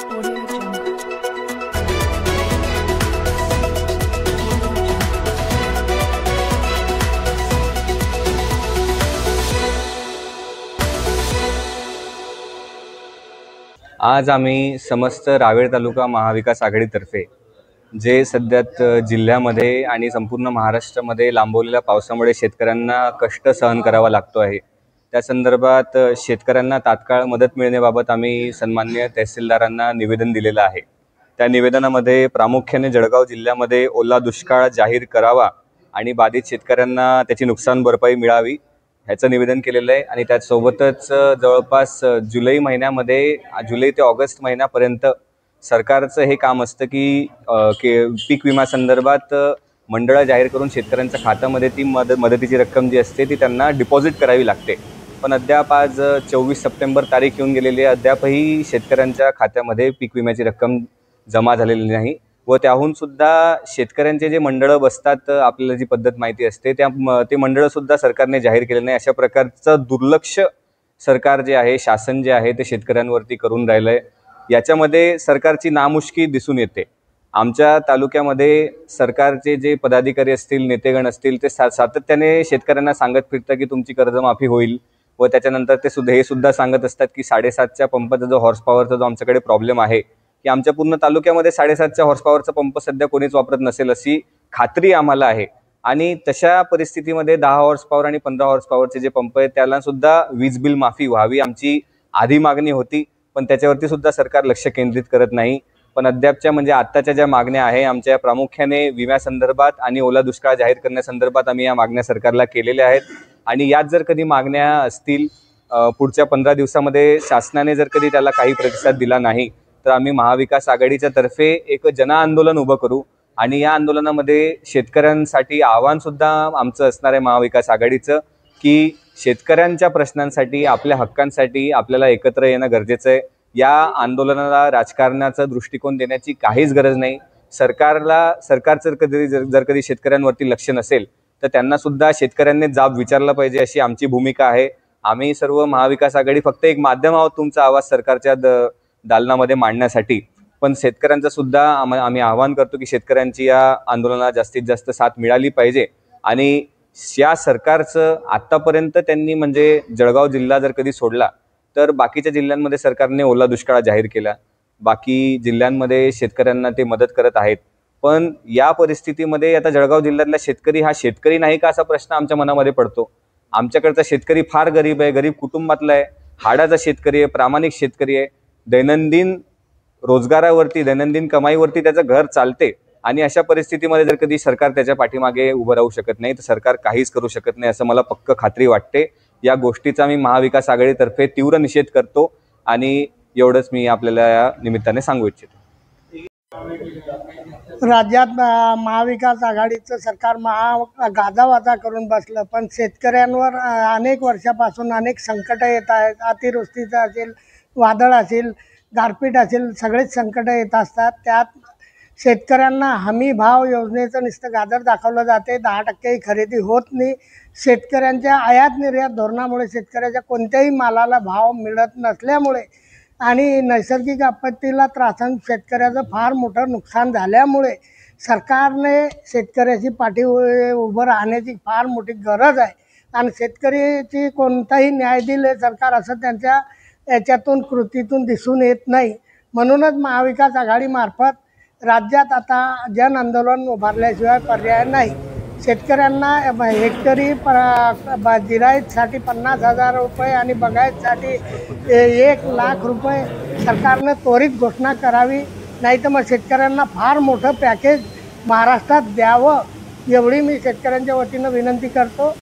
Audio Jungle. आज आम्ही समस्त रावेर तालुका महाविकास आघाडीतर्फे जे सध्यात जिल्ह्यामध्ये आणि संपूर्ण महाराष्ट्रामध्ये लांबवलेल्या पावसामुळे शेतकऱ्यांना कष्ट सहन करावा लागतो आहे, त्या संदर्भात शेतकऱ्यांना तात्काळ मदत मिळण्याबाबत आम्ही सन्माननीय तहसीलदारांना निवेदन दिलेलं आहे। त्या निवेदनामध्ये प्रामुख्याने जळगाव जिल्ह्यामध्ये ओला दुष्काळ जाहीर करावा आणि बाधित शेतकऱ्यांना त्याची नुकसान भरपाई मिळावी ह्याचं निवेदन केलेलं आहे। आणि त्यासोबतच जवळपास जुलै महिन्यामध्ये जुलै ते ऑगस्ट महिन्यापर्यंत सरकारचं हे काम असतं की पीक विमा संदर्भात मंडळं जाहीर करून शेतकऱ्यांच्या खात्यामध्ये ती मदतीची रक्कम जी असते ती त्यांना डिपॉझिट करावी लागते। पण अद्याप आज 24 सप्टेंबर तारीख येऊन गेलेली आहे, अद्यापही शेतकऱ्यांच्या खात्यामध्ये पीक विम्याची रक्कम जमा झालेली नाही व त्याहून सुद्धा शेतकऱ्यांचे जे मंडळं बसतात, आपल्याला जी पद्धत माहिती असते ते मंडळं सुद्धा सरकारने जाहीर केले नाही। अशा प्रकारचं दुर्लक्ष सरकार जे आहे, शासन जे आहे ते शेतकऱ्यांवरती करून राहिलं आहे। याच्यामध्ये सरकारची नामुष्की दिसून येते। आमच्या तालुक्यामध्ये सरकारचे जे पदाधिकारी असतील, नेतेगण असतील, ते सातत्याने शेतकऱ्यांना सांगत फिरतात की तुमची कर्जमाफी होईल व त्याच्यानंतर ते हे सुद्धा सांगत असतात की 7.5च्या पंपाचा जो हॉर्स पॉवरचा जो आमच्याकडे प्रॉब्लेम आहे की आमच्या पूर्ण तालुक्यामध्ये 7.5च्या हॉर्स पॉवरचा पंप सध्या कोणीच वापरत नसेल अशी खात्री आम्हाला आहे। आणि तशा परिस्थितीमध्ये 10 हॉर्स पॉवर आणि 15 हॉर्स पॉवरचे जे पंप आहेत त्याला सुद्धा वीज बिल माफी व्हावी आमची आधी मागणी होती, पण त्याच्यावरती सुद्धा सरकार लक्ष केंद्रित करत नाही। पण अद्यापच्या म्हणजे आत्ताच्या ज्या मागण्या आहे आमच्या प्रामुख्याने विम्यासंदर्भात आणि ओला दुष्काळ जाहीर करण्यासंदर्भात आम्ही या मागण्या सरकारला केलेल्या आहेत। आणि यात जर कधी मागण्या असतील पुढच्या 15 दिवसामध्ये शासनाने जर कधी त्याला काही प्रतिसाद दिला नाही तर आम्ही महाविकास आघाडीच्या तर्फे एक जनआंदोलन उभं करू। आणि या आंदोलनामध्ये शेतकऱ्यांसाठी आव्हान सुद्धा आमचं असणार आहे महाविकास आघाडीचं की शेतकऱ्यांच्या प्रश्नांसाठी, आपल्या हक्कांसाठी आपल्याला एकत्र येणं गरजेचं आहे। या आंदोलनाला राजकारणाचा दृष्टिकोन देण्याची काहीच गरज नाही। सरकारचं जर कधी शेतकऱ्यांवरती लक्ष नसेल तर त्यांना सुद्धा शेतकऱ्यांनी जाब विचारला पाहिजे अशी आमची भूमिका आहे। आम्ही सर्व महाविकास आघाडी फक्त एक माध्यम आहोत तुमचा आवाज सरकारच्या दालनामध्ये मांडण्यासाठी, पण शेतकऱ्यांचं सुद्धा आम्ही आवाहन करतो की शेतकऱ्यांची या आंदोलनाला जास्तीत जास्त साथ मिळाली पाहिजे। आणि या सरकारचं आत्तापर्यंत त्यांनी म्हणजे जळगाव जिल्हा जर कधी सोडला तर बाकीच्या जिल्ह्यांमध्ये सरकारने ओला दुष्काळ जाहीर केला, बाकी जिल्ह्यांमध्ये शेतकऱ्यांना ते मदत करत आहेत। पण या परिस्थितीमध्ये आता जळगाव जिल्ह्यातला शेतकरी हा शेतकरी नाही का असा प्रश्न आमच्या मनामध्ये पडतो। आमच्याकडचा शेतकरी फार गरीब आहे, गरीब कुटुंबातला आहे, हाडाचा शेतकरी आहे, प्रामाणिक शेतकरी आहे, दैनंदिन रोजगारावरती, दैनंदिन कमाईवरती त्याचं घर चालते। आणि अशा परिस्थितीमध्ये जर कधी सरकार त्याच्या पाठीमागे उभं राहू शकत नाही तर सरकार काहीच करू शकत नाही असं मला पक्क खात्री वाटते। या गोष्टीचा मी महाविकास आघाडीतर्फे तीव्र निषेध करतो आणि एवढंच मी आपल्याला या निमित्ताने सांगू इच्छितो। राज्यात महाविकास आघाडीचं सरकार गाजावाजा करून बसलं, पण शेतकऱ्यांवर अनेक वर्षापासून अनेक संकट येत आहेत। अतिवृष्टीचं असेल, वादळ असेल, गारपीट असेल, सगळेच संकट येत असतात। त्यात शेतकऱ्यांना हमी भाव योजनेचं नुसतं गाजर दाखवलं जाते, 10% खरेदी होत नाही। शेतकऱ्यांच्या आयात निर्यात धोरणामुळे शेतकऱ्याच्या कोणत्याही मालाला भाव मिळत नसल्यामुळे आणि नैसर्गिक आपत्तीला त्रासून शेतकऱ्याचं फार मोठं नुकसान झाल्यामुळे सरकारने शेतकऱ्याची पाठी उभं राहण्याची फार मोठी गरज आहे। आणि शेतकऱ्याची कोणताही न्याय दिले सरकार असं त्यांच्या याच्यातून कृतीतून दिसून येत नाही। म्हणूनच महाविकास आघाडीमार्फत राज्यात आता जन आंदोलन उभारल्याशिवाय पर्याय नाही। शेतकऱ्यांना हेक्टरी जिरायतसाठी 50,000 रुपये आणि बगायतसाठी 1,00,000 रुपये सरकारनं त्वरित घोषणा करावी, नाही तर मग शेतकऱ्यांना फार मोठं पॅकेज महाराष्ट्रात द्यावं एवढी मी शेतकऱ्यांच्या वतीनं विनंती करतो।